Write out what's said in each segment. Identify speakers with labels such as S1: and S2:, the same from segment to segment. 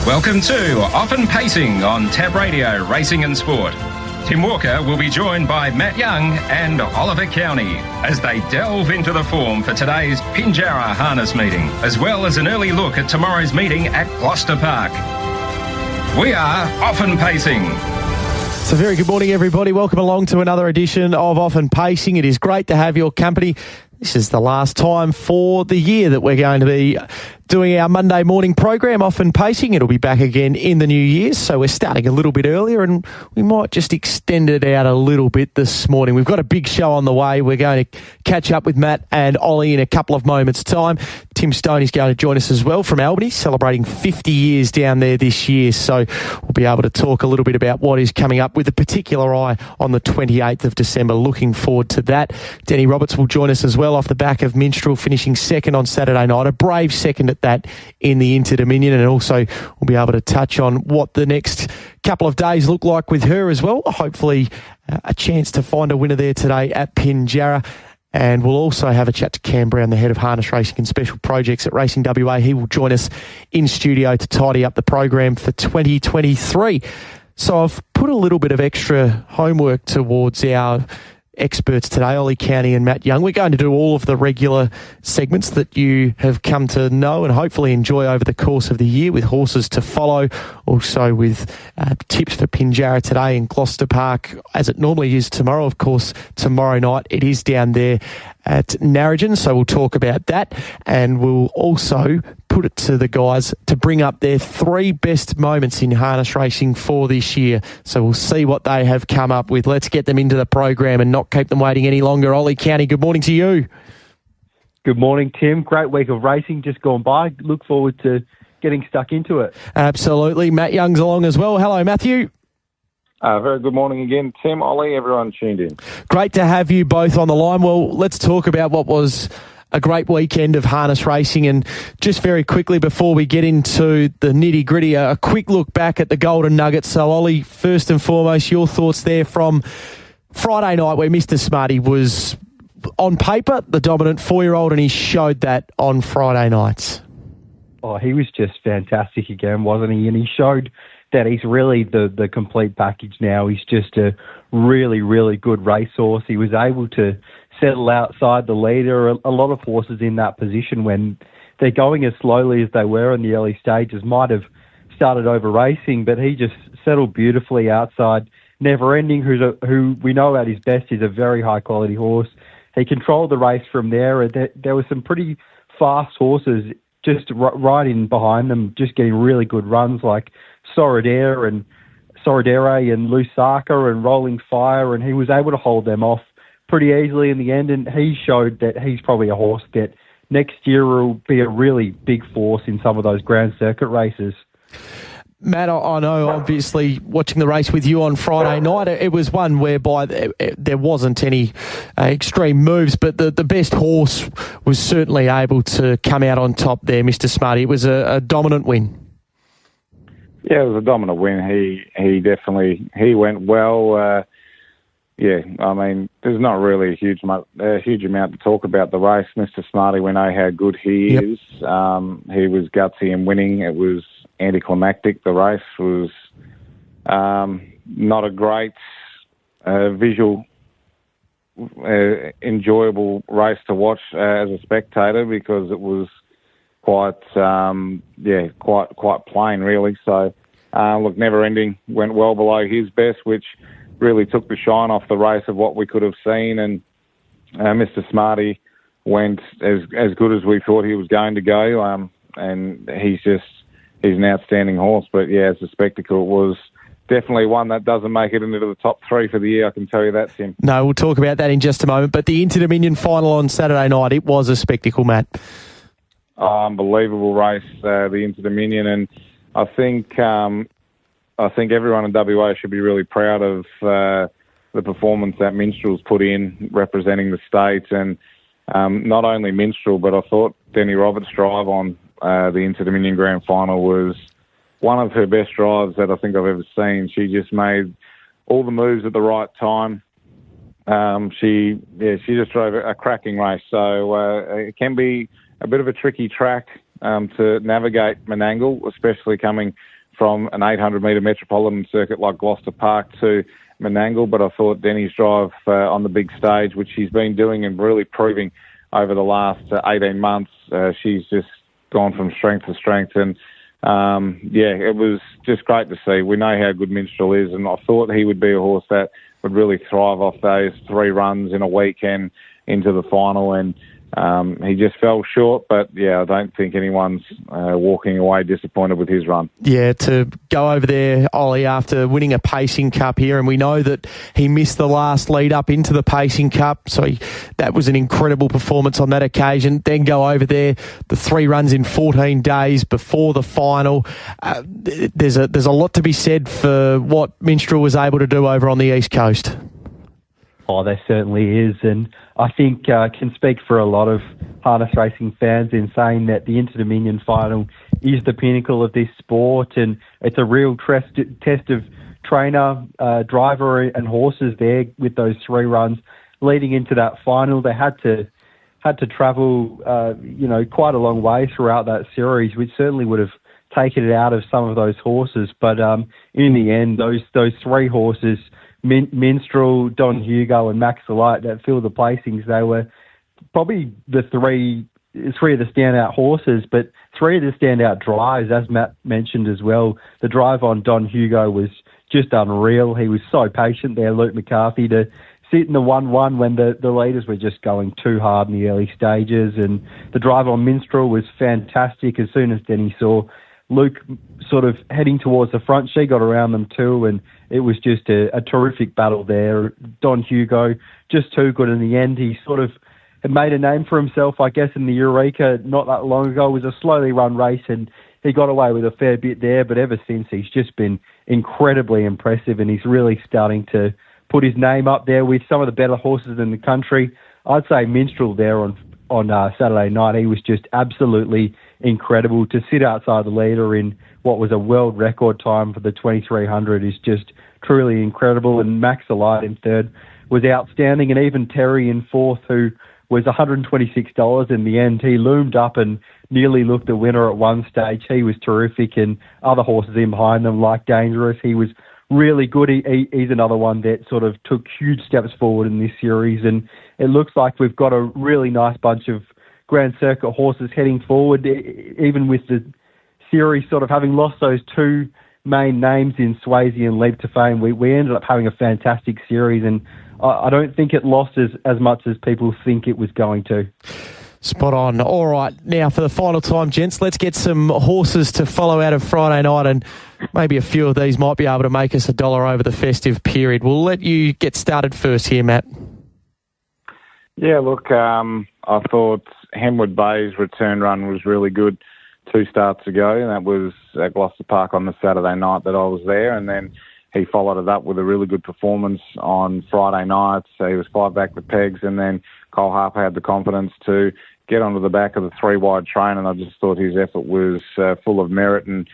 S1: Welcome to Often Pacing on Tab Radio, Racing and Sport. Tim Walker will be joined by Matt Young and Oliver Cownie as they delve into the form for today's Pinjarra harness meeting, as well as an early look at tomorrow's meeting at Gloucester Park. We are Often Pacing.
S2: So very good morning, everybody. Welcome along to another edition of Often Pacing. It is great to have your company. This is the last time for the year that we're going to be doing our Monday morning program, Often Pacing. It'll be back again in the new year, so we're starting a little bit earlier and we might just extend it out a little bit this morning. We've got a big show on the way. We're going to catch up with Matt and Ollie in a couple of moments' time. Tim Stone is going to join us as well from Albany, celebrating 50 years down there this year, so we'll be able to talk a little bit about what is coming up with a particular eye on the 28th of December. Looking forward to that. Deni Roberts will join us as well off the back of Minstrel, finishing second on Saturday night, a brave second at that in the Interdominion, and also we'll be able to touch on what the next couple of days look like with her as well. Hopefully a chance to find a winner there today at Pinjarra. And we'll also have a chat to Cam Brown, the head of harness racing and special projects at Racing WA. He will join us in studio to tidy up the program for 2023. So I've put a little bit of extra homework towards our experts today, Oli Cownie and Matt Young. We're going to do all of the regular segments that you have come to know and hopefully enjoy over the course of the year, with horses to follow, also with tips for Pinjarra today in Gloucester Park, as it normally is tomorrow. Of course, tomorrow night it is down there at Narrogin, so we'll talk about that, and we'll also put it to the guys to bring up their three best moments in harness racing for this year. So we'll see what they have come up with. Let's get them into the program and not keep them waiting any longer. Oli Cownie, good morning to you.
S3: Good morning, Tim. Great week of racing just gone by. Look forward to getting stuck into it.
S2: Absolutely. Matt Young's along as well. Hello, Matthew.
S4: Very good morning again, Tim, Ollie, everyone tuned in.
S2: Great to have you both on the line. Well, let's talk about what was a great weekend of harness racing, and just very quickly before we get into the nitty-gritty, a quick look back at the Golden Nugget. So, Ollie, first and foremost, your thoughts there from Friday night, where Mr. Smarty was, on paper, the dominant 4-year-old, and he showed that on Friday nights.
S3: Oh, he was just fantastic again, wasn't he? And he showed that he's really the complete package now. He's just a really, really good racehorse. He was able to settle outside the leader. A lot of horses in that position, when they're going as slowly as they were in the early stages, might have started over racing, but he just settled beautifully outside. Never Ending, who we know at his best is a very high quality horse. He controlled the race from there, and there were some pretty fast horses just right in behind them, just getting really good runs, like Soradere and Lusaka and Rolling Fire, and he was able to hold them off pretty easily in the end, and he showed that he's probably a horse that next year will be a really big force in some of those Grand Circuit races.
S2: Matt, I know, obviously, watching the race with you on Friday night, it was one whereby there wasn't any extreme moves, but the best horse was certainly able to come out on top there, Mr. Smarty. It was a dominant win.
S4: Yeah, it was a dominant win. He went well. I mean, there's not really a huge amount to talk about the race. Mr. Smarty, we know how good he is. He was gutsy in winning. It was anticlimactic. The race was not a great visual, enjoyable race to watch as a spectator, because it was quite plain, really. So, look, Never Ending went well below his best, which really took the shine off the race of what we could have seen. And Mr. Smarty went as good as we thought he was going to go. And he's an outstanding horse. But yeah, as a spectacle, it was definitely one that doesn't make it into the top three for the year, I can tell you that, Tim.
S2: No, we'll talk about that in just a moment. But the Interdominion final on Saturday night, it was a spectacle, Matt.
S4: Unbelievable race, the Interdominion, and I think everyone in WA should be really proud of the performance that Minstrel's put in, representing the state, and not only Minstrel, but I thought Deni Roberts' drive on the Interdominion Grand Final was one of her best drives that I think I've ever seen. She just made all the moves at the right time. She just drove a cracking race. So it can be a bit of a tricky track to navigate Menangle, especially coming from an 800-metre metropolitan circuit like Gloucester Park to Menangle, but I thought Deni's drive on the big stage, which she's been doing and really proving over the last 18 months, she's just gone from strength to strength. And, it was just great to see. We know how good Minstrel is, and I thought he would be a horse that would really thrive off those 3 runs in a weekend into the final, and he just fell short, but I don't think anyone's walking away disappointed with his run.
S2: Yeah, to go over there, Ollie, after winning a Pacing Cup here, and we know that he missed the last lead up into the Pacing Cup, so that was an incredible performance on that occasion. Then go over there, the 3 runs in 14 days before the final. There's a lot to be said for what Minstrel was able to do over on the East Coast.
S3: Oh, there certainly is, and I think can speak for a lot of harness racing fans in saying that the Interdominion final is the pinnacle of this sport, and it's a real test of trainer, driver and horses there with those 3 runs leading into that final. They had to travel, quite a long way throughout that series, which certainly would have taken it out of some of those horses. But in the end, those 3 horses, Minstrel, Don Hugo and Max the Light, that filled the placings, they were probably the three of the standout horses, but 3 of the standout drives, as Matt mentioned as well. The drive on Don Hugo was just unreal. He was so patient there, Luke McCarthy, to sit in the 1-1 when the leaders were just going too hard in the early stages. And the drive on Minstrel was fantastic. As soon as Deni saw Luke sort of heading towards the front, she got around them too, and it was just a terrific battle there. Don Hugo, just too good in the end. He sort of had made a name for himself, I guess, in the Eureka not that long ago. It was a slowly run race, and he got away with a fair bit there, but ever since, he's just been incredibly impressive, and he's really starting to put his name up there with some of the better horses in the country. I'd say Minstrel there on Saturday night, he was just absolutely incredible. To sit outside the leader in what was a world record time for the 2300 is just truly incredible. And Max the Light in third was outstanding, and even Terry in fourth, who was $126 in the end. He loomed up and nearly looked the winner at one stage. He was terrific, and other horses in behind them, like Dangerous, he was really good. He's another one that sort of took huge steps forward in this series, and it looks like we've got a really nice bunch of Grand Circuit horses heading forward, even with the series sort of having lost those 2 main names in Swayze and Leap to Fame. We ended up having a fantastic series, and I don't think it lost as much as people think it was going to.
S2: Spot on. All right, now for the final time, gents, let's get some horses to follow out of Friday night, and maybe a few of these might be able to make us $1 over the festive period. We'll let you get started first here, Matt.
S4: Yeah, look, I thought Hemwood Bay's return run was really good 2 starts ago, and that was at Gloucester Park on the Saturday night that I was there, and then he followed it up with a really good performance on Friday night. So he was 5 back the pegs, and then Cole Harper had the confidence to get onto the back of the 3-wide train, and I just thought his effort was full of merit, and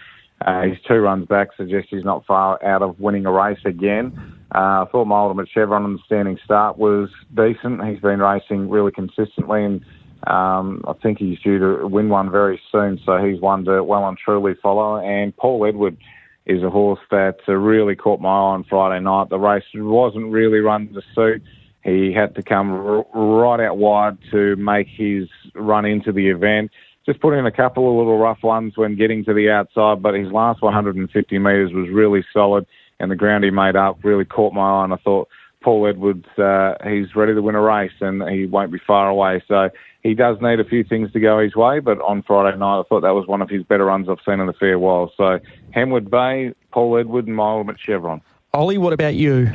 S4: his 2 runs back suggests he's not far out of winning a race again. I thought my Ultimate Chevron on the standing start was decent. He's been racing really consistently, and I think he's due to win one very soon, so he's one to well and truly follow. And Paul Edward is a horse that really caught my eye on Friday night. The race wasn't really run to suit. He had to come right out wide to make his run into the event. Just put in a couple of little rough ones when getting to the outside, but his last 150 metres was really solid, and the ground he made up really caught my eye, and I thought Paul Edwards, he's ready to win a race, and he won't be far away. So he does need a few things to go his way, but on Friday night I thought that was one of his better runs I've seen in a fair while. So Hemwood Bay, Paul Edward, and my Ultimate Chevron.
S2: Ollie, what about you?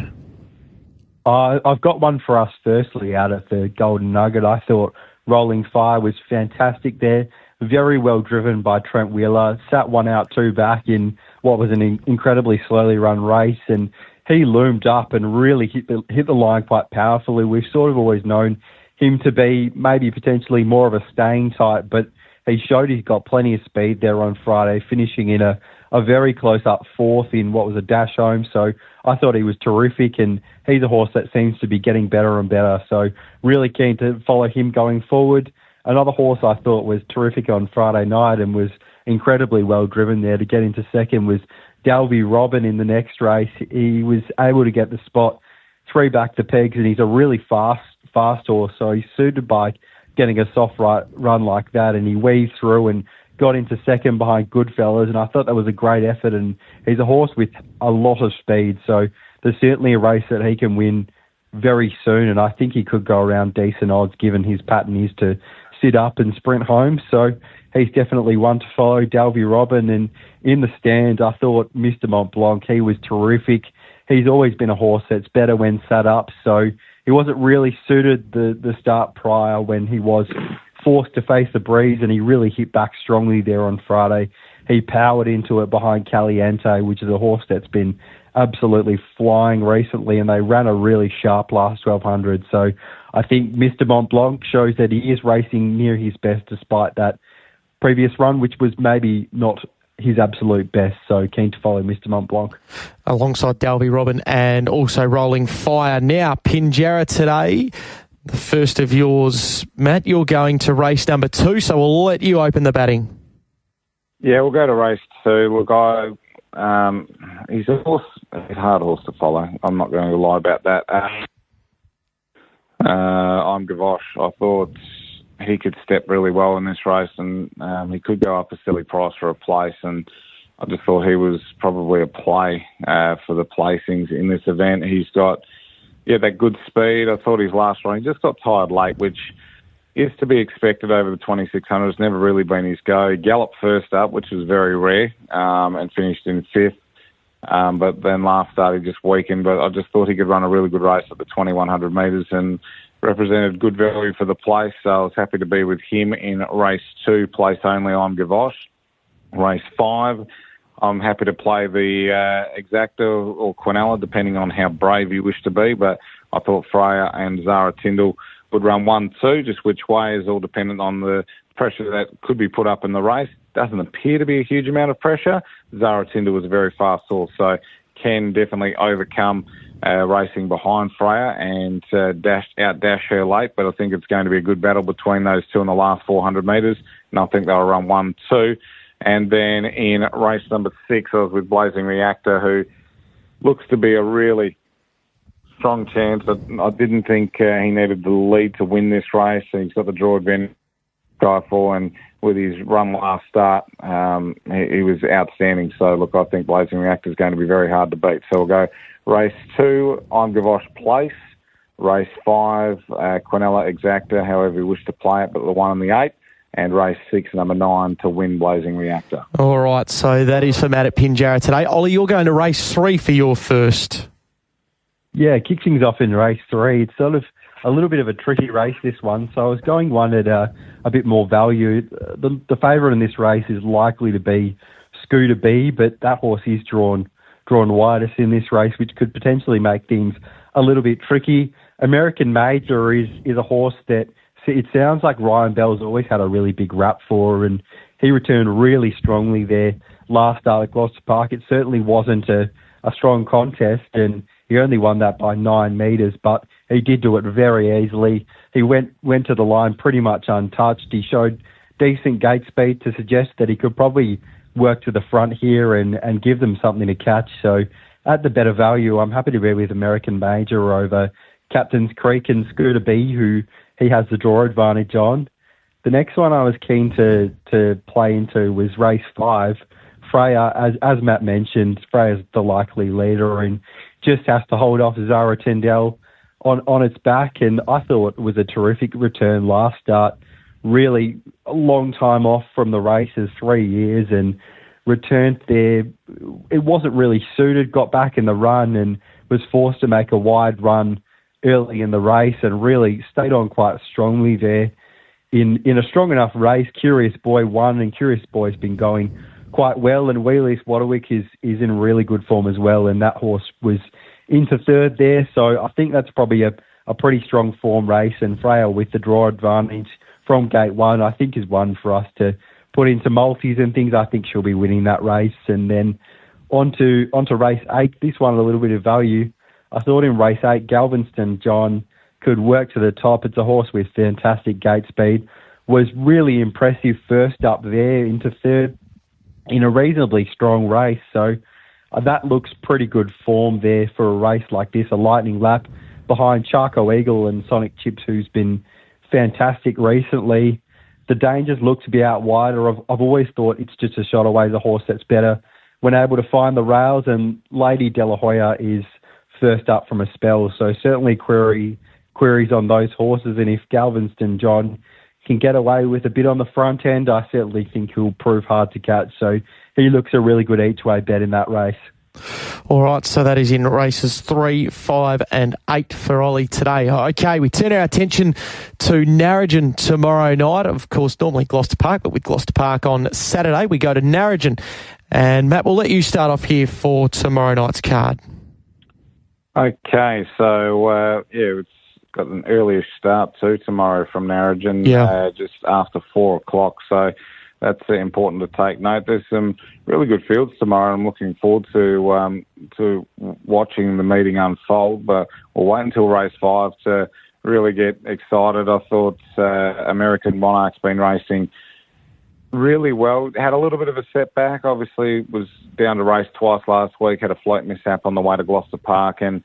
S3: I've got one for us firstly out of the Golden Nugget. I thought Rolling Fire was fantastic there. Very well driven by Trent Wheeler. Sat 1 out, 2 back in what was an incredibly slowly run race, and he loomed up and really hit the line quite powerfully. We've sort of always known him to be maybe potentially more of a staying type, but he showed he's got plenty of speed there on Friday, finishing in a very close-up 4th in what was a dash home. So I thought he was terrific, and he's a horse that seems to be getting better and better. So really keen to follow him going forward. Another horse I thought was terrific on Friday night and was incredibly well driven there to get into second was Deni Roberts in the next race. He was able to get the spot 3 back to pegs, and he's a really fast horse, so he's suited by getting a soft run like that, and he weaved through and got into second behind Goodfellas, and I thought that was a great effort, and he's a horse with a lot of speed, so there's certainly a race that he can win very soon, and I think he could go around decent odds given his pattern is to sit up and sprint home, so he's definitely one to follow. Deni Roberts, and in the stand, I thought Mr. Mont Blanc, he was terrific. He's always been a horse that's better when sat up, so he wasn't really suited the start prior when he was forced to face the breeze, and he really hit back strongly there on Friday. He powered into it behind Caliente, which is a horse that's been absolutely flying recently, and they ran a really sharp last 1200. So I think Mr. Mont Blanc shows that he is racing near his best despite that previous run, which was maybe not his absolute best, so keen to follow Mr. Mont Blanc.
S2: Alongside Deni Roberts and also Rolling Fire. Now, Pinjarra today, the first of yours, Matt. You're going to race number 2, so we'll let you open the batting.
S4: Yeah, we'll go to race 2. Look, he's a horse, a hard horse to follow. I'm not going to lie about that. I'm Gavroche. I thought he could step really well in this race, and he could go up a silly price for a place, and I just thought he was probably a play for the placings in this event. He's got, that good speed. I thought his last run, he just got tired late, which is to be expected over the 2600. It's never really been his go. He galloped first up, which was very rare, and finished in 5th. But then last start he just weakened, but I just thought he could run a really good race at the 2100 metres and represented good value for the place, so I was happy to be with him in race 2, place only. I'm Gavroche. Race 5, I'm happy to play the Exacta or Quinella, depending on how brave you wish to be, but I thought Freya and Zara Tindall would run 1-2, just which way is all dependent on the pressure that could be put up in the race. Doesn't appear to be a huge amount of pressure. Zara Tindall was a very fast horse, so can definitely overcome racing behind Freya and outdash her late, but I think it's going to be a good battle between those two in the last 400 metres, and I think they'll run 1-2. And then in race number 6, I was with Blazing Reactor, who looks to be a really strong chance. I didn't think he needed the lead to win this race, and he's got the draw advantage for, and with his run last start, he was outstanding. So, look, I think Blazing Reactor is going to be very hard to beat. So we'll go race 2, I'm Gavroche Place. Race 5, Quinella Exacta, however you wish to play it, but the 1 and the 8. And race 6, number 9, to win Blazing Reactor.
S2: All right, so that is for Matt at Pinjarra today. Ollie, you're going to race 3 for your first.
S3: Yeah, kick things off in race 3. It's sort of a little bit of a tricky race, this one. So I was going one at a bit more value. The favourite in this race is likely to be Scooter B, but that horse is drawn widest in this race, which could potentially make things a little bit tricky. American Major is a horse that it sounds like Ryan Bell's always had a really big rap for, and he returned really strongly there last start at Gloucester Park. It certainly wasn't a strong contest, and he only won that by 9 metres, but he did do it very easily. He went to the line pretty much untouched. He showed decent gate speed to suggest that he could probably work to the front here and give them something to catch. So at the better value, I'm happy to be with American Major over Captain's Creek and Scooter B, who he has the draw advantage on. The next one I was keen to play into was race 5. Freya, as Matt mentioned, Freya's the likely leader and just has to hold off Zara Tindall on its back, and I thought it was a terrific return last start. Really a long time off from the races, 3 years, and returned there. It wasn't really suited, got back in the run and was forced to make a wide run early in the race and really stayed on quite strongly there. In a strong enough race, Curious Boy won, and Curious Boy's been going quite well, and Wheelies Wadwick is in really good form as well, and that horse was into 3rd there, so I think that's probably a pretty strong form race, and Freya with the draw advantage from gate 1, I think is one for us to put into multis and things. I think she'll be winning that race. And then onto race 8, this one a little bit of value. I thought in race 8, Galveston John could work to the top. It's a horse with fantastic gate speed. Was really impressive first up there into 3rd in a reasonably strong race. So that looks pretty good form there for a race like this, a lightning lap behind Charco Eagle and Sonic Chips, who's been fantastic recently. The Dangers look to be out wider. I've always thought it's just a shot away the horse that's better when able to find the rails, and Lady De La Hoya is first up from a spell. So certainly queries on those horses, and if Galveston John can get away with a bit on the front end, I certainly think he'll prove hard to catch. So he looks a really good each-way bet in that race.
S2: All right, so that is in races 3, 5 and 8 for Ollie today. Okay, we turn our attention to Narrogin tomorrow night. Of course, normally Gloucester Park, but with Gloucester Park on Saturday, we go to Narrogin. And Matt, we'll let you start off here for tomorrow night's card.
S4: Okay, so, it's got an earlier start too tomorrow from Narrogin, just after 4 o'clock. So that's important to take note. There's some really good fields tomorrow. I'm looking forward to watching the meeting unfold, but we'll wait until race 5 to really get excited. I thought American Monarch's been racing really well. Had a little bit of a setback. Obviously, was down to race twice last week. Had a float mishap on the way to Gloucester Park and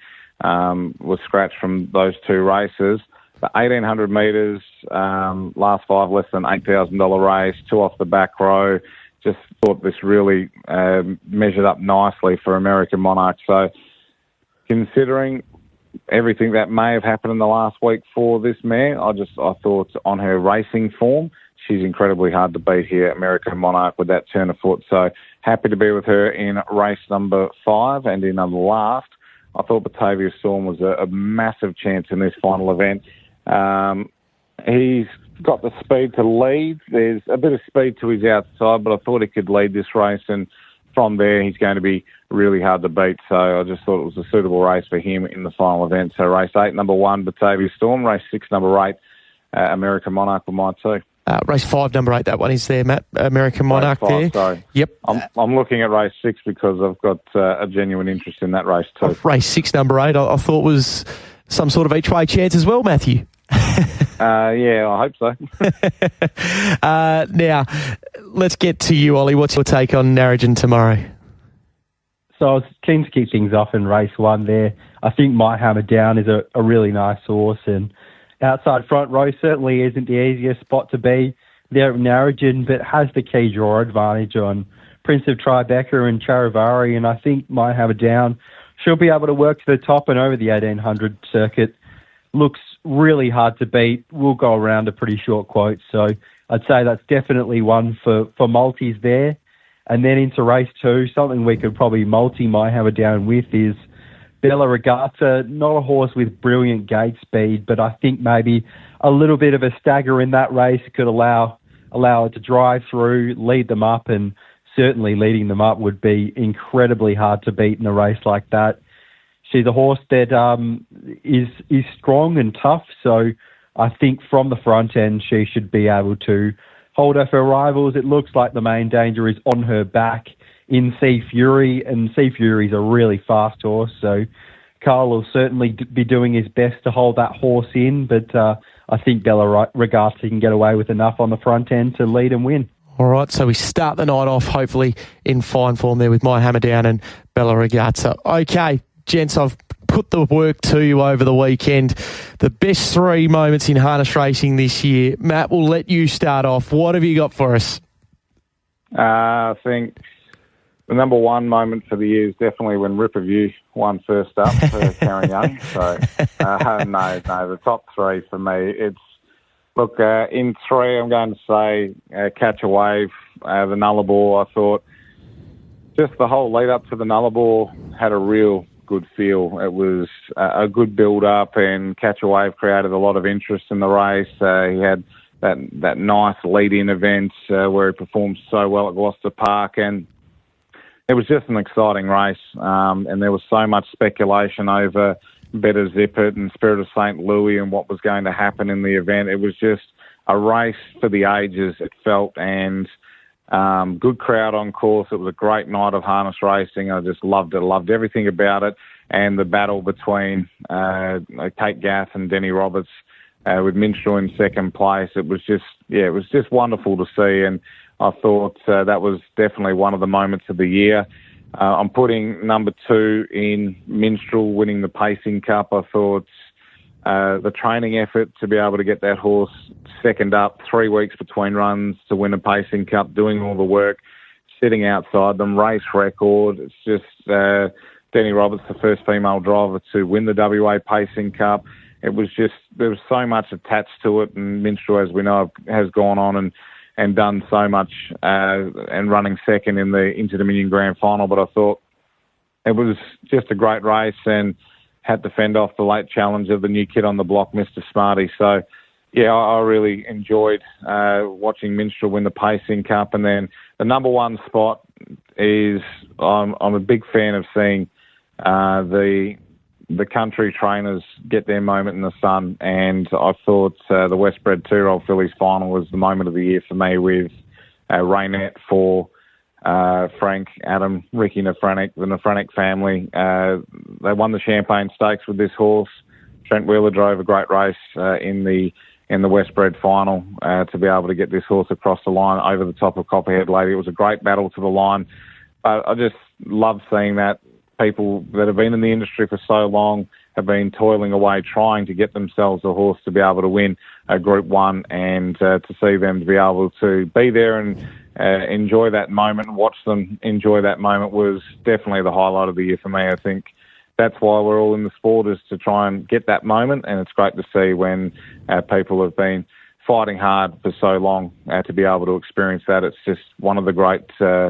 S4: was scratched from those 2 races. The 1,800 metres, last 5 less than $8,000 race, 2 off the back row. Just thought this really measured up nicely for American Monarch. So considering everything that may have happened in the last week for this mare, I thought on her racing form, she's incredibly hard to beat here, American Monarch, with that turn of foot. So happy to be with her in race number 5. And in the last, I thought Batavia Storm was a massive chance in this final event. He's got the speed to lead. There's a bit of speed to his outside, but I thought he could lead this race, and from there he's going to be really hard to beat. So I just thought it was a suitable race for him in the final event. So race 8, number 1, Batavia Storm. Race 6, number 8, American Monarch were mine too.
S2: Race 5, number 8, that one is there, Matt. American Monarch
S4: race 5,
S2: there.
S4: Sorry.
S2: Yep.
S4: I'm looking at race 6 because I've got a genuine interest in that race too.
S2: Race 6, number 8, I thought was some sort of each-way chance as well, Matthew.
S4: Yeah, I hope so.
S2: Now, let's get to you, Ollie. What's your take on Narrogin tomorrow?
S3: So I was keen to kick things off in race 1 there. I think My Hammer Down is a really nice horse, and outside front row certainly isn't the easiest spot to be there at Narrogin, but has the key draw advantage on Prince of Tribeca and Charivari, and I think My Hammer Down she'll be able to work to the top and over the 1,800 circuit. Looks really hard to beat. We'll go around a pretty short quote, so I'd say that's definitely one for multis there. And then into race 2, something we could probably multi My Hammer Down with is Bella Regata. Not a horse with brilliant gate speed, but I think maybe a little bit of a stagger in that race could allow it to drive through, lead them up, and certainly leading them up would be incredibly hard to beat in a race like that. She's a horse that is strong and tough, so I think from the front end she should be able to hold off her rivals. It looks like the main danger is on her back in Sea Fury, and Sea Fury's a really fast horse, so Carl will certainly be doing his best to hold that horse in, but I think Bella Regata can get away with enough on the front end to lead and win.
S2: All right, so we start the night off hopefully in fine form there with My Hammer Down and Bella Regata. Okay, gents, I've put the work to you over the weekend. The best 3 moments in harness racing this year. Matt, we'll let you start off. What have you got for us?
S4: I think the number 1 moment for the year is definitely when Ripperview won first up for Karen Young. So, no, the top 3 for me. It's look, in 3, I'm going to say Catch a Wave, the Nullarbor. I thought just the whole lead up to the Nullarbor had a real good feel. It was a good build-up, and Catch a Wave created a lot of interest in the race. He had that nice lead-in event where he performed so well at Gloucester Park, and it was just an exciting race. And there was so much speculation over Better Zip It and Spirit of St. Louis and what was going to happen in the event. It was just a race for the ages, it felt, and good crowd on course. It was a great night of harness racing. I just loved it. I loved everything about it. And the battle between Kate Gath and Deni Roberts with Minstrel in second place. It was just wonderful to see. And I thought that was definitely one of the moments of the year. I'm putting number 2 in Minstrel, winning the Pacing Cup. I thought the training effort to be able to get that horse second up, 3 weeks between runs to win a Pacing Cup, doing all the work, sitting outside them, race record. It's just Deni Roberts, the first female driver to win the WA Pacing Cup. It was just, there was so much attached to it, and Minstrel, as we know, has gone on and done so much and running second in the Interdominion Grand Final. But I thought it was just a great race and had to fend off the late challenge of the new kid on the block, Mr. Smarty. So, yeah, I really enjoyed watching Minstrel win the Pacing Cup. And then the number 1 spot is, I'm a big fan of seeing the country trainers get their moment in the sun, and I thought the Westbred 2-year-old fillies final was the moment of the year for me, with Raynette for Frank, Adam, Ricky Nafranic, the Nafranic family. They won the Champagne Stakes with this horse. Trent Wheeler drove a great race in the Westbred final to be able to get this horse across the line over the top of Copperhead Lady. It was a great battle to the line. I just love seeing that. People that have been in the industry for so long have been toiling away trying to get themselves a horse to be able to win a Group 1, and to see them to be able to be there and enjoy that moment and watch them enjoy that moment was definitely the highlight of the year for me. I think that's why we're all in the sport, is to try and get that moment, and it's great to see when people have been fighting hard for so long to be able to experience that. It's just one of the great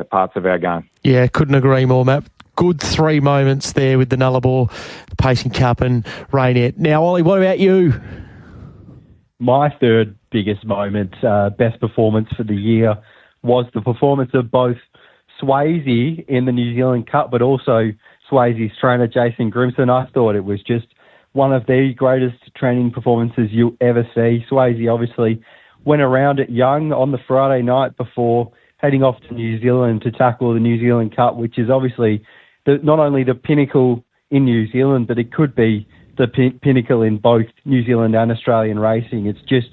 S4: parts of our game.
S2: Yeah, couldn't agree more, Matt. Good 3 moments there with the Nullarbor, the Pacing Cup and Raynette. Now, Ollie, what about you?
S3: My third biggest moment, best performance for the year, was the performance of both Swayze in the New Zealand Cup, but also Swayze's trainer, Jason Grimson. I thought it was just one of the greatest training performances you'll ever see. Swayze obviously went around at Young on the Friday night before heading off to New Zealand to tackle the New Zealand Cup, which is obviously not only the pinnacle in New Zealand, but it could be the pinnacle in both New Zealand and Australian racing. It's just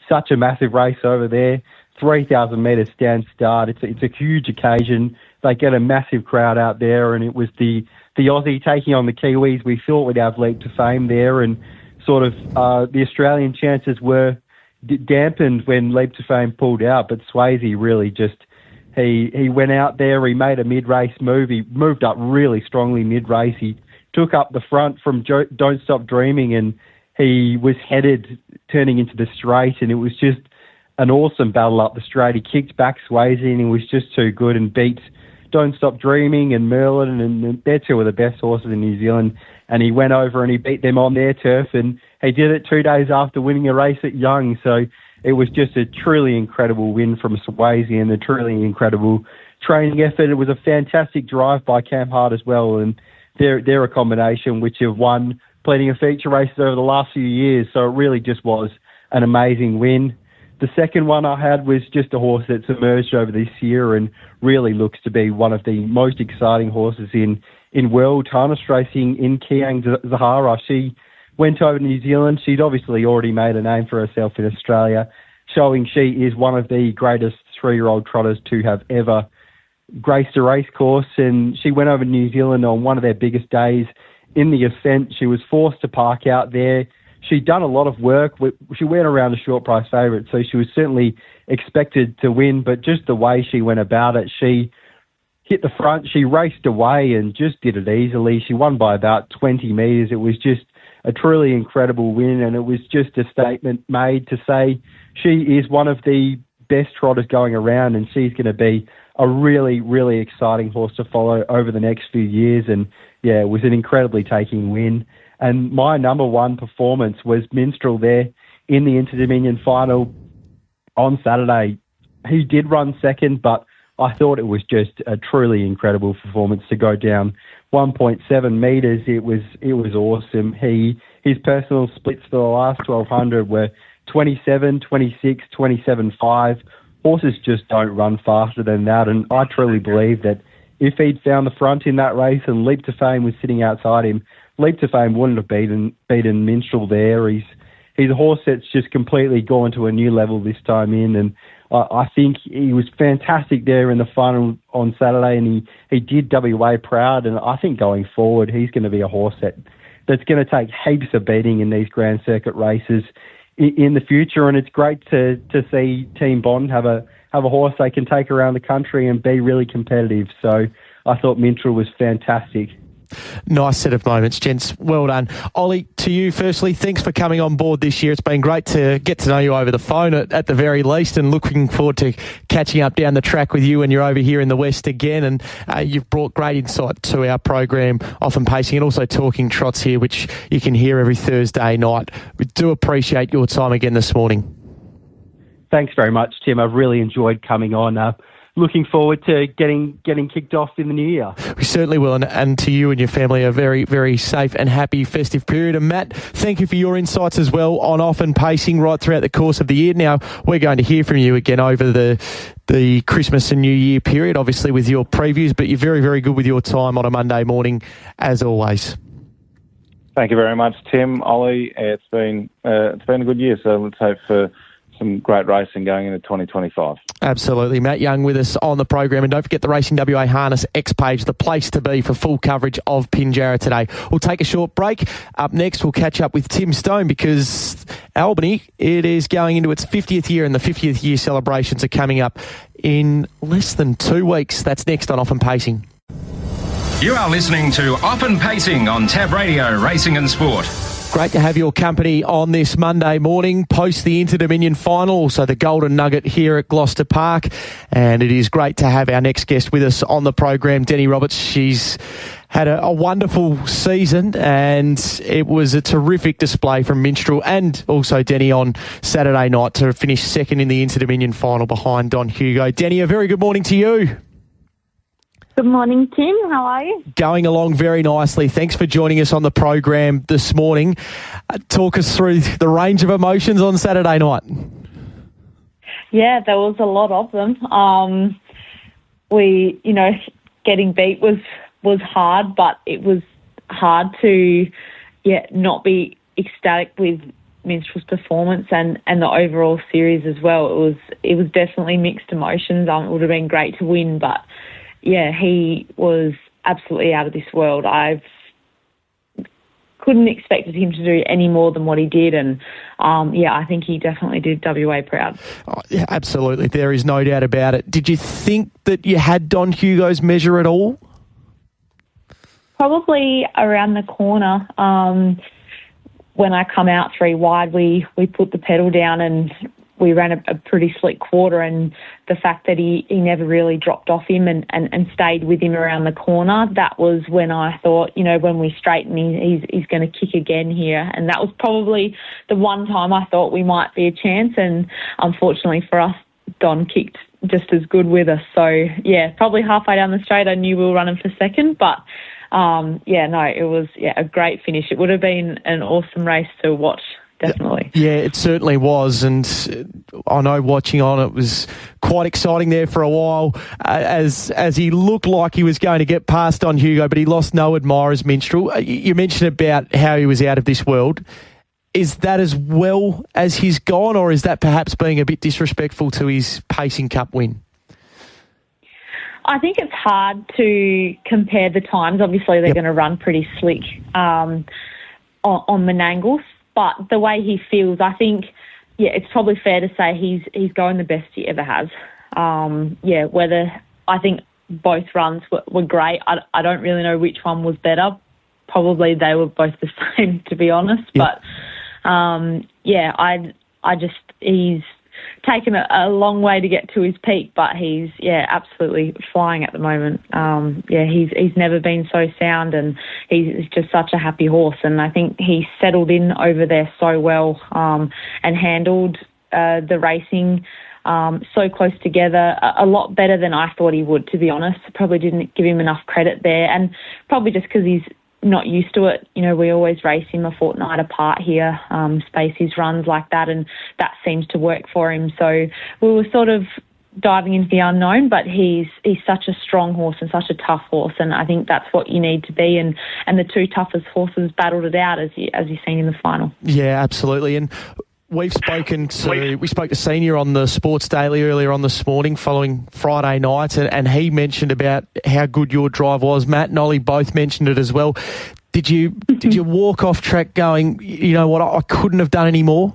S3: such a massive race over there. 3,000 metres stand start. It's a huge occasion. They get a massive crowd out there, and it was the Aussie taking on the Kiwis. We thought we'd have Leap to Fame there, and sort of the Australian chances were dampened when Leap to Fame pulled out, but Swayze really just, he went out there, he made a mid-race move, he moved up really strongly mid-race, he took up the front from Don't Stop Dreaming, and he was headed turning into the straight, and it was just an awesome battle up the straight. He kicked back Swayze, and he was just too good and beat Don't Stop Dreaming and Merlin, and they're 2 of the best horses in New Zealand, and he went over and he beat them on their turf, and he did it 2 days after winning a race at Young. So it was just a truly incredible win from Swayze and a truly incredible training effort. It was a fantastic drive by Cam Hart as well, and they're a combination which have won plenty of feature races over the last few years, so it really just was an amazing win. The second one I had was just a horse that's emerged over this year and really looks to be one of the most exciting horses in world harness racing, in Kiang Zahara. She went over to New Zealand. She'd obviously already made a name for herself in Australia, showing she is one of the greatest 3-year-old trotters to have ever graced a race course. And she went over to New Zealand on one of their biggest days in the Ascent. She was forced to park out there. She'd done a lot of work. She went around a short price favourite, so she was certainly expected to win, but just the way she went about it, she hit the front, she raced away and just did it easily. She won by about 20 metres. It was just a truly incredible win, and it was just a statement made to say she is one of the best trotters going around, and she's going to be a really, really exciting horse to follow over the next few years. And yeah, it was an incredibly taking win. And my number 1 performance was Minstrel there in the Interdominion final on Saturday. He did run second, but I thought it was just a truly incredible performance to go down 1.7 metres. It was awesome. His personal splits for the last 1,200 were 27, 26, 27.5. Horses just don't run faster than that, and I truly believe that if he'd found the front in that race and Leap to Fame was sitting outside him, Leap to Fame wouldn't have beaten Minstrel there. He's a horse that's just completely gone to a new level this time in, and I think he was fantastic there in the final on Saturday, and he did WA proud. And I think going forward, he's going to be a horse that's going to take heaps of beating in these Grand Circuit races in the future. And it's great to see Team Bond have a horse they can take around the country and be really competitive. So I thought Minstrel was fantastic.
S2: Nice set of moments, gents. Well done. Ollie, to you firstly, thanks for coming on board this year. It's been great to get to know you over the phone at the very least, and looking forward to catching up down the track with you when you're over here in the West again. And you've brought great insight to our program, Often Pacing, and also Talking Trots here, which you can hear every Thursday night. We do appreciate your time again this morning.
S3: Thanks very much, Tim. I've really enjoyed coming on. Looking forward to getting kicked off in the new year.
S2: We certainly will, and to you and your family a very, very safe and happy festive period. And Matt, thank you for your insights as well on Often Pacing right throughout the course of the year. Now, we're going to hear from you again over the Christmas and New Year period, obviously with your previews, but you're very, very good with your time on a Monday morning, as always.
S4: Thank you very much, Tim, Ollie. It's been a good year, so let's hope for some great racing going into 2025.
S2: Absolutely. Matt Young with us on the program. And don't forget the Racing WA Harness X page, the place to be for full coverage of Pinjarra today. We'll take a short break. Up next, we'll catch up with Tim Stone, because Albany, it is going into its 50th year, and the 50th year celebrations are coming up in less than 2 weeks. That's next on Often Pacing.
S1: You are listening to Often Pacing on Tab Radio, Racing and Sport.
S2: Great to have your company on this Monday morning, post the Interdominion final, also the Golden Nugget here at Gloucester Park. And it is great to have our next guest with us on the program, Deni Roberts. She's had a wonderful season, and it was a terrific display from Minstrel and also Deni on Saturday night to finish second in the Interdominion final behind Don Hugo. Deni, a very good morning to you.
S5: Good morning, Tim. How are you?
S2: Going along very nicely. Thanks for joining us on the program this morning. Talk us through the range of emotions on Saturday night.
S5: Yeah, there was a lot of them. Getting beat was hard, but it was hard to not be ecstatic with Minstrel's performance and the overall series as well. It was definitely mixed emotions. It would have been great to win, but yeah, he was absolutely out of this world. I couldn't expect him to do any more than what he did, and I think he definitely did WA proud.
S2: Oh, yeah, absolutely, there is no doubt about it. Did you think that you had Don Hugo's measure at all?
S5: Probably around the corner. When I come out 3 wide, we put the pedal down and we ran a pretty slick quarter, and the fact that he never really dropped off him and stayed with him around the corner, that was when I thought, when we straighten, he's going to kick again here. And that was probably the one time I thought we might be a chance, and unfortunately for us, Don kicked just as good with us. So, probably halfway down the straight, I knew we were running for second, but it was a great finish. It would have been an awesome race to watch. Definitely.
S2: Yeah, it certainly was. And I know watching on, it was quite exciting there for a while as he looked like he was going to get past Don Hugo, but he lost no admirers, Minstrel. You mentioned about how he was out of this world. Is that as well as he's gone, or is that perhaps being a bit disrespectful to his Pacing Cup win?
S5: I think it's hard to compare the times. Obviously, they're going to run pretty slick on Menangles. But the way he feels, I think, it's probably fair to say he's going the best he ever has. Whether I think both runs were great. I don't really know which one was better. Probably they were both the same, to be honest. Yep. But he's taken a long way to get to his peak, but he's absolutely flying at the moment. He's never been so sound, and he's just such a happy horse, and I think he settled in over there so well and handled the racing so close together a lot better than I thought he would, to be honest. Probably didn't give him enough credit there, and probably just because he's not used to it. We always race him a fortnight apart here, space his runs like that, and that seems to work for him. So we were sort of diving into the unknown, but he's such a strong horse and such a tough horse, and I think that's what you need to be, and the two toughest horses battled it out, as you've seen in the final.
S2: Yeah, absolutely. And We spoke to Senior on the Sports Daily earlier on this morning following Friday night, and he mentioned about how good your drive was. Matt and Ollie both mentioned it as well. Did you walk off track going, you know what, I couldn't have done any more?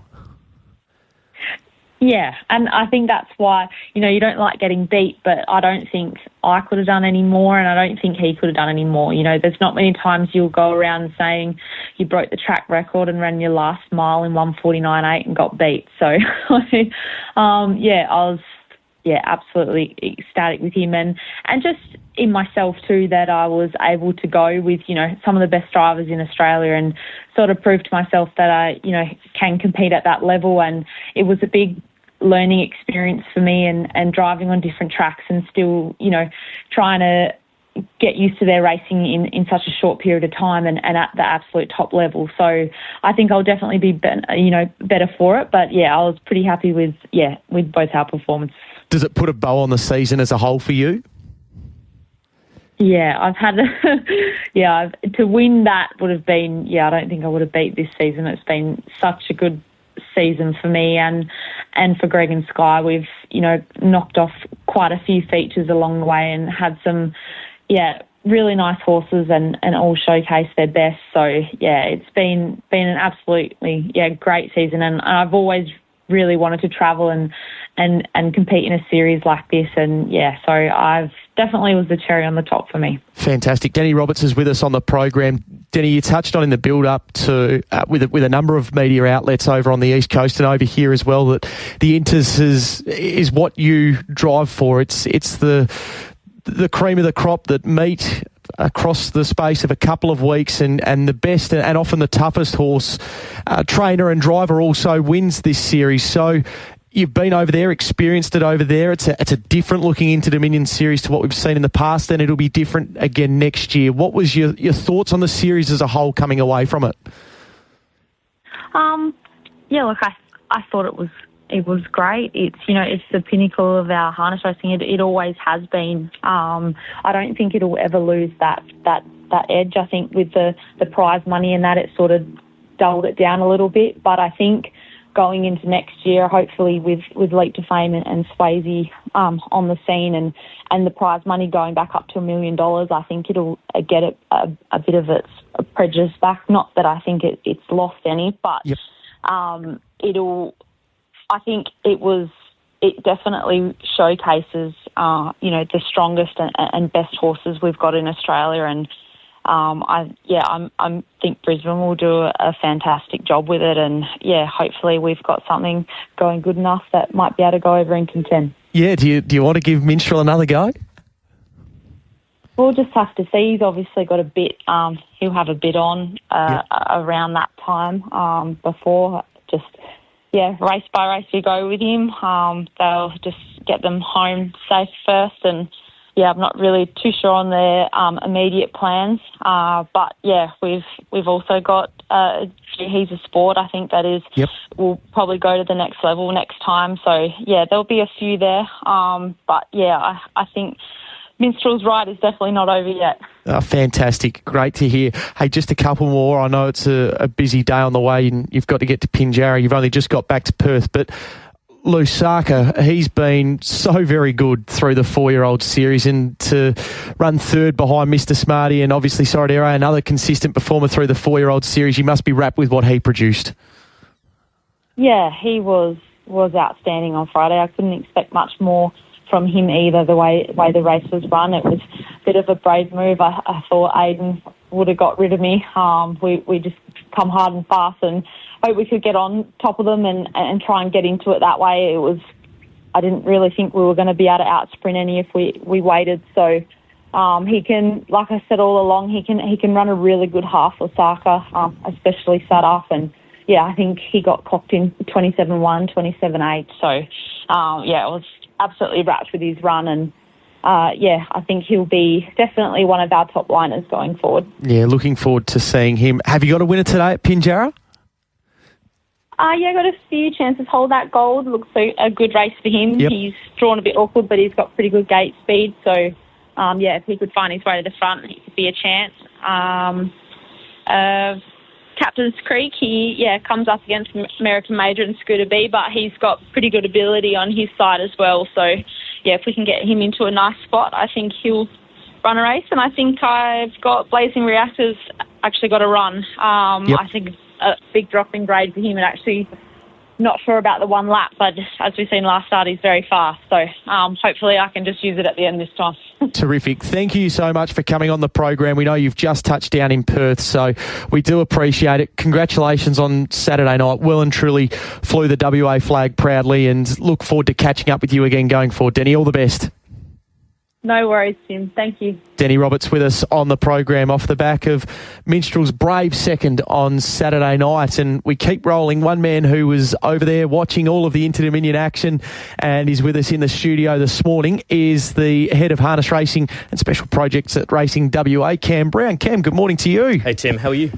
S5: Yeah, and I think that's why, you know, you don't like getting beat, but I don't think I could have done any more, and I don't think he could have done any more. You know, there's not many times you'll go around saying you broke the track record and ran your last mile in 1:49.8 and got beat. So, I was absolutely ecstatic with him, and just in myself too, that I was able to go with, you know, some of the best drivers in Australia and sort of prove to myself that I, you know, can compete at that level. And it was a big learning experience for me, and driving on different tracks and still, you know, trying to get used to their racing in such a short period of time and at the absolute top level. So I think I'll definitely be, better for it. But yeah, I was pretty happy with both our performances.
S2: Does it put a bow on the season as a whole for you?
S5: Yeah, I've had, to win that would have been, I don't think I would have beat this season. It's been such a good season for me and for Greg and Sky. We've, you know, knocked off quite a few features along the way and had some, really nice horses and all showcase their best. So, it's been an absolutely, great season. And I've always really wanted to travel and compete in a series like this. And, so I've definitely was the cherry on the top for me.
S2: Fantastic. Deni Roberts is with us on the program. Deni, you touched on in the build-up to with a number of media outlets over on the East Coast and over here as well that the Inters is what you drive for. It's the cream of the crop that meet across the space of a couple of weeks, and the best and often the toughest horse trainer and driver also wins this series. So you've been over there, experienced it over there. It's a different looking Interdominion series to what we've seen in the past, and it'll be different again next year. What was your thoughts on the series as a whole coming away from it?
S5: I thought it was great. It's, you know, it's the pinnacle of our harness racing. It always has been. I don't think it'll ever lose that edge. I think with the prize money and that, it sort of dulled it down a little bit. But I think going into next year, hopefully with Leap to Fame and Swayze on the scene and the prize money going back up to $1 million, I think it'll get a bit of its prejudice back. Not that I think it's lost any, but
S2: yep.
S5: I think it definitely showcases, the strongest and best horses we've got in Australia. And I think Brisbane will do a fantastic job with it. And hopefully we've got something going good enough that might be able to go over and contend.
S2: Yeah. Do you want to give Minstrel another go?
S5: We'll just have to see. He's obviously got a bit. He'll have a bit on around that time before. Just race by race we go with him. They'll just get them home safe first, and I'm not really too sure on their immediate plans. But we've also got he's a sport. I think that is.
S2: Yep.
S5: We'll probably go to the next level next time. So there'll be a few there. I think Minstrel's ride is definitely not over yet.
S2: Oh, fantastic. Great to hear. Hey, just a couple more. I know it's a busy day on the way and you've got to get to Pinjarra. You've only just got back to Perth, but Lusaka, he's been so very good through the 4-year-old series, and to run third behind Mr. Smarty and obviously Sorodero, another consistent performer through the 4-year-old series, you must be wrapped with what he produced. Yeah,
S5: he was outstanding on Friday. I couldn't expect much more from him either, the way the race was run. It was a bit of a brave move. I thought Aiden would have got rid of me. We just come hard and fast and hope we could get on top of them and try and get into it that way. I didn't really think we were going to be able to out-sprint any if we waited. So he can, like I said all along, he can run a really good half Osaka, especially set up. And I think he got clocked in 27.1, 27.8. So it was absolutely wrapped with his run, and I think he'll be definitely one of our top liners going forward. Yeah,
S2: looking forward to seeing him. Have you got a winner today at Pinjarra?
S5: Got a few chances. Hold That Gold looks a good race for him.
S2: Yep.
S5: He's drawn a bit awkward, but he's got pretty good gate speed. So, if he could find his way to the front, it could be a chance. Captain's Creek. He, comes up against American Major and Scooter B, but he's got pretty good ability on his side as well. So, if we can get him into a nice spot, I think he'll run a race. And I think I've got Blazing Reactors actually got a run. I think a big drop in grade for him, and actually not sure about the one lap, but as we've seen last start, he's very fast. So hopefully I can just use it at the end this time.
S2: Terrific. Thank you so much for coming on the program. We know you've just touched down in Perth, so we do appreciate it. Congratulations on Saturday night. Well and truly flew the WA flag proudly, and look forward to catching up with you again going forward. Deni, all the best.
S5: No worries, Tim. Thank you.
S2: Deni Roberts with us on the program off the back of Minstrel's brave second on Saturday night. And we keep rolling. One man who was over there watching all of the Interdominion action and is with us in the studio this morning is the head of harness racing and special projects at Racing WA, Cam Brown. Cam, good morning to you.
S6: Hey, Tim. How are you?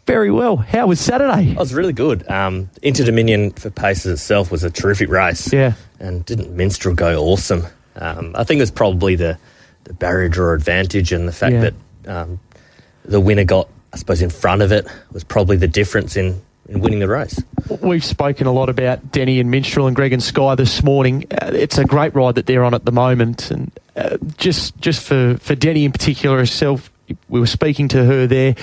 S2: Very well. How was Saturday?
S6: It was really good. Interdominion for Paces itself was a terrific race.
S2: Yeah.
S6: And didn't Minstrel go awesome? I think it was probably the barrier draw advantage, and the fact that the winner got, I suppose, in front of it was probably the difference in winning the race.
S2: We've spoken a lot about Deni and Minstrel and Greg and Sky this morning. It's a great ride that they're on at the moment. And just for Deni in particular herself, we were speaking to her there.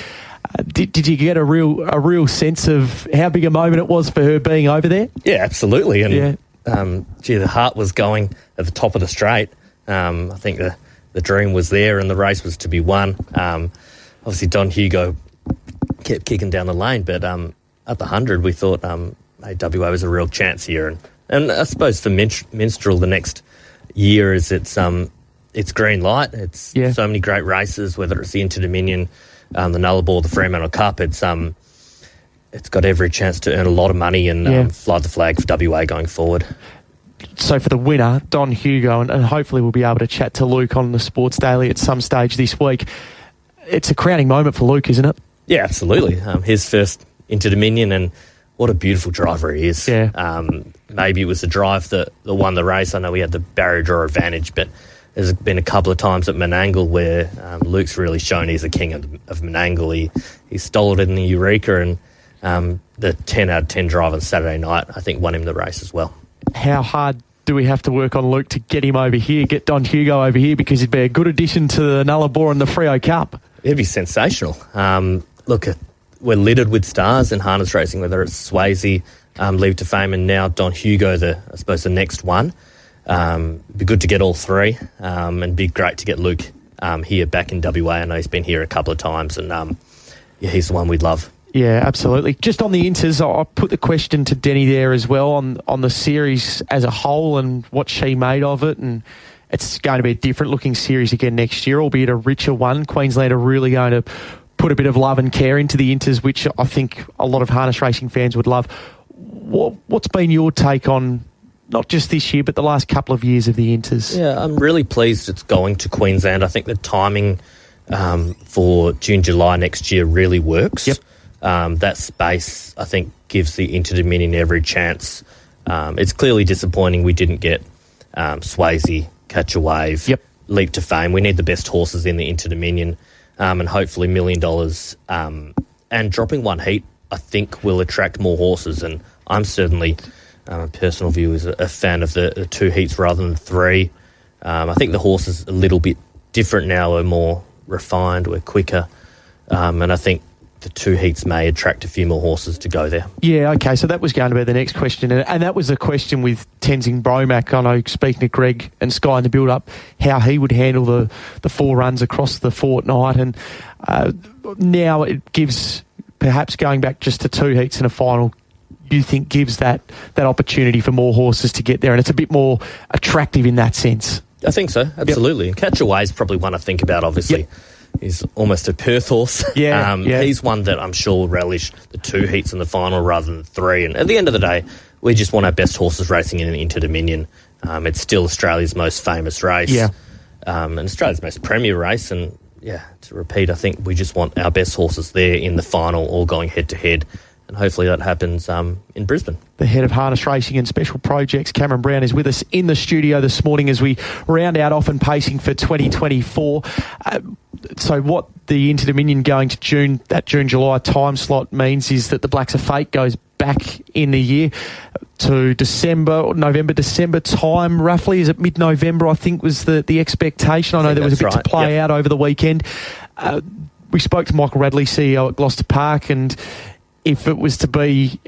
S2: Did you get a real sense of how big a moment it was for her being over there?
S6: Yeah, absolutely. And the heart was going at the top of the straight. I think the dream was there and the race was to be won. Obviously, Don Hugo kept kicking down the lane, but at the 100, we thought WA was a real chance here. And I suppose for Minstrel, the next year is it's green light. It's so many great races, whether it's the Interdominion, the Nullarbor, the Fremantle Cup. It's got every chance to earn a lot of money and fly the flag for WA going forward.
S2: So for the winner, Don Hugo, and hopefully we'll be able to chat to Luke on the Sports Daily at some stage this week. It's a crowning moment for Luke, isn't it?
S6: Yeah, absolutely. His first Interdominion, and what a beautiful driver he is.
S2: Yeah.
S6: Maybe it was the drive that won the race. I know we had the barrier draw advantage, but there's been a couple of times at Menangle where Luke's really shown he's the king of Menangle. He stole it in the Eureka, and the 10 out of 10 drive on Saturday night, I think, won him the race as well. How
S2: hard do we have to work on Luke to get him over here, get Don Hugo over here, because he'd be a good addition to the Nullarbor and the Freo Cup?
S6: It'd be sensational. Look, we're littered with stars in harness racing, whether it's Swayze, Leave to Fame, and now Don Hugo, I suppose the next one. It'd be good to get all three, and be great to get Luke here back in WA. I know he's been here a couple of times, and he's the one we'd love.
S2: Yeah, absolutely. Just on the Inters, I put the question to Deni there as well on the series as a whole and what she made of it. And it's going to be a different looking series again next year, albeit a richer one. Queensland are really going to put a bit of love and care into the Inters, which I think a lot of harness racing fans would love. What's been your take on not just this year, but the last couple of years of the Inters?
S6: Yeah, I'm really pleased it's going to Queensland. I think the timing for June, July next year really works.
S2: Yep.
S6: That space, I think, gives the Interdominion every chance. It's clearly disappointing we didn't get Swayze, Catch a Wave, Leap to Fame. We need the best horses in the Interdominion, and hopefully $1 million. And dropping one heat, I think, will attract more horses. And I'm certainly, personal view, is a fan of the two heats rather than three. I think the horses are a little bit different now. We're more refined, we're quicker. And I think the two heats may attract a few more horses to go there.
S2: Yeah, okay, so that was going to be the next question. And that was a question with Tenzing Bromack. I know, speaking to Greg and Sky in the build-up, how he would handle the four runs across the fortnight. And now it gives, perhaps going back just to two heats and a final, you think gives that opportunity for more horses to get there, and it's a bit more attractive in that sense?
S6: I think so, absolutely. Yep. Catch a Way is probably one I think about, obviously. Yep. He's almost a Perth horse.
S2: Yeah,
S6: He's one that I'm sure will relish the two heats in the final rather than three. And at the end of the day, we just want our best horses racing in an Interdominion. It's still Australia's most famous race.
S2: Yeah.
S6: And Australia's most premier race. And, to repeat, I think we just want our best horses there in the final, all going head-to-head. And hopefully that happens in Brisbane.
S2: The head of harness racing and special projects, Cameron Brown, is with us in the studio this morning as we round out Off and Pacing for 2024. So what the Interdominion going to that June-July time slot means is that the Blacks of Fate goes back in the year to November, December time, roughly. Is it mid-November, I think, was the expectation? I know there was a bit to play out over the weekend. We spoke to Michael Radley, CEO at Gloucester Park, and if it was to be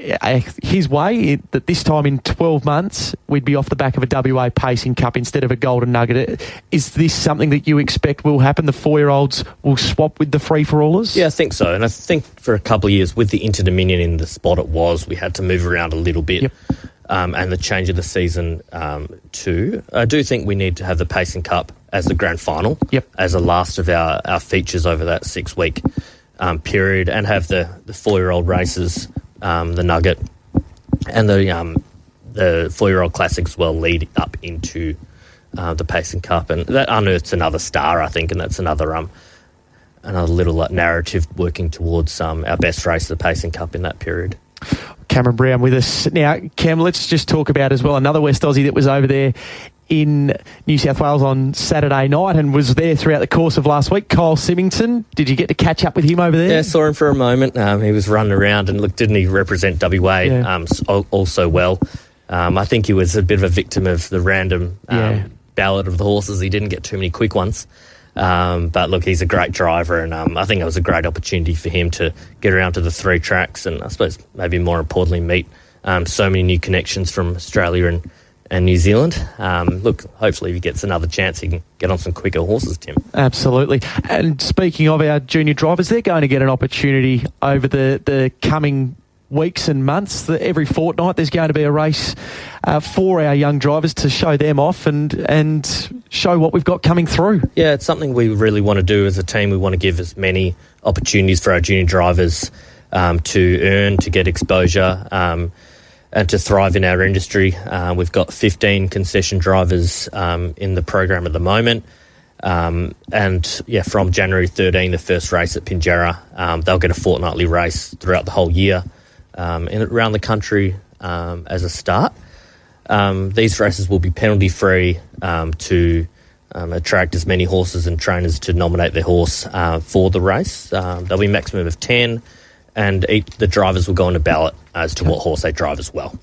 S2: his way, that this time in 12 months, we'd be off the back of a WA Pacing Cup instead of a Golden Nugget. Is this something that you expect will happen? The 4-year-olds will swap with the free-for-allers?
S6: Yeah, I think so. And I think for a couple of years, with the Interdominion in the spot it was, we had to move around a little bit.
S2: Yep.
S6: And the change of the season too. I do think we need to have the Pacing Cup as the grand final, as the last of our features over that 6-week period, and have the 4-year-old races, the Nugget, and the 4-year-old Classic as well lead up into the Pacing Cup, and that unearths another star, I think, and that's another little narrative working towards our best race, the Pacing Cup, in that period.
S2: Cameron Brown with us. Now, Cam, let's just talk about as well another West Aussie that was over there in New South Wales on Saturday night and was there throughout the course of last week, Kyle Symington. Did you get to catch up with him over there?
S6: Yeah, saw him for a moment. He was running around and look, didn't he represent WA also well? I think he was a bit of a victim of the random ballot of the horses. He didn't get too many quick ones. But look, he's a great driver, and I think it was a great opportunity for him to get around to the 3 tracks and I suppose maybe more importantly meet so many new connections from Australia and New Zealand. Look, hopefully if he gets another chance, he can get on some quicker horses, Tim.
S2: Absolutely. And speaking of our junior drivers, they're going to get an opportunity over the coming weeks and months. Every fortnight there's going to be a race for our young drivers to show them off and show what we've got coming through. Yeah,
S6: it's something we really want to do as a team. We want to give as many opportunities for our junior drivers to earn, to get exposure, and to thrive in our industry. We've got 15 concession drivers in the program at the moment. From January 13, the first race at Pinjarra, they'll get a fortnightly race throughout the whole year around the country as a start. These races will be penalty-free to attract as many horses and trainers to nominate their horse for the race. There'll be a maximum of 10, and the drivers will go on a ballot as to what horse they drive as well.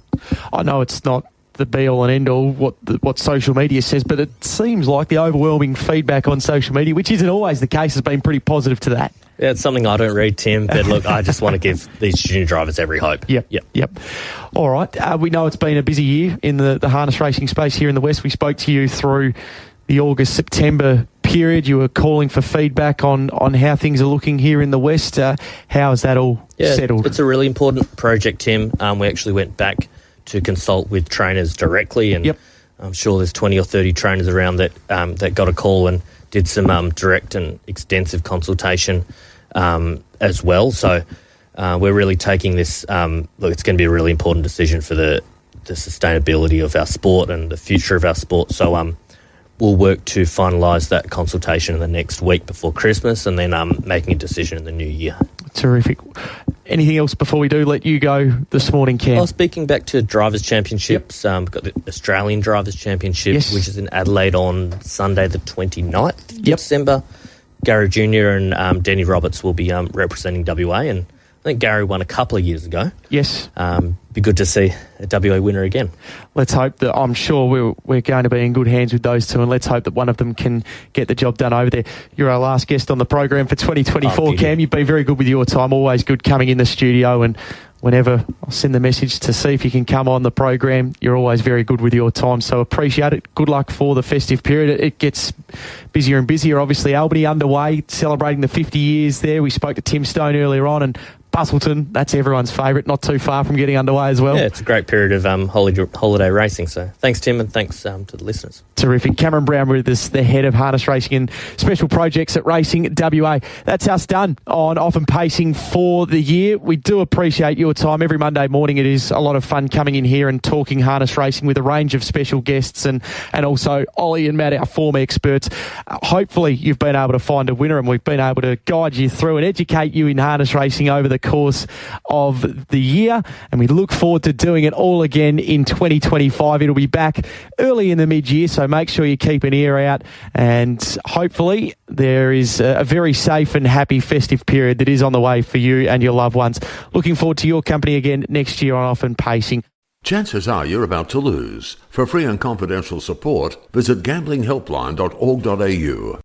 S2: I know it's not the be-all and end-all what social media says, but it seems like the overwhelming feedback on social media, which isn't always the case, has been pretty positive to that.
S6: Yeah, it's something I don't read, Tim, but look, I just want to give these junior drivers every hope.
S2: Yep. All right. We know it's been a busy year in the harness racing space here in the West. We spoke to you through the August-September period. You were calling for feedback on how things are looking here in the West. How is that all settled?
S6: It's a really important project, Tim. We actually went back to consult with trainers directly, and I'm sure there's 20 or 30 trainers around that got a call and did some direct and extensive consultation as well. So we're really taking this. Look, it's going to be a really important decision for the sustainability of our sport and the future of our sport. So we'll work to finalise that consultation in the next week before Christmas, and then making a decision in the new year.
S2: Terrific. Anything else before we do let you go this morning, Cam?
S6: Speaking back to Drivers' Championships, we've got the Australian Drivers' Championship, which is in Adelaide on Sunday the 29th of December. Gary Jr. and Deni Roberts will be representing WA, and I think Gary won a couple of years ago.
S2: Yes.
S6: Be good to see a WA winner again.
S2: Let's hope that, I'm sure we're going to be in good hands with those two, and let's hope that one of them can get the job done over there. You're our last guest on the program for 2024, Cam. You've been very good with your time, always good coming in the studio, and whenever I'll send the message to see if you can come on the program, you're always very good with your time, so appreciate it. Good luck for the festive period. It gets busier and busier. Obviously, Albany underway, celebrating the 50 years there. We spoke to Tim Stone earlier on, and Bustleton, that's everyone's favourite, not too far from getting underway as well.
S6: Yeah, it's a great period of holiday racing. So thanks, Tim, and thanks to the listeners.
S2: Terrific. Cameron Brown with us, the head of harness racing and special projects at Racing WA. That's us done on Off and Pacing for the year. We do appreciate your time. Every Monday morning it is a lot of fun coming in here and talking harness racing with a range of special guests and also Ollie and Matt, our form experts. Hopefully you've been able to find a winner, and we've been able to guide you through and educate you in harness racing over the course of the year, and we look forward to doing it all again in 2025. It'll be back early in the mid-year, so make sure you keep an ear out, and hopefully there is a very safe and happy festive period that is on the way for you and your loved ones. Looking forward to your company again next year on Often Pacing.
S7: Chances are you're about to lose. For free and confidential support, visit gamblinghelpline.org.au.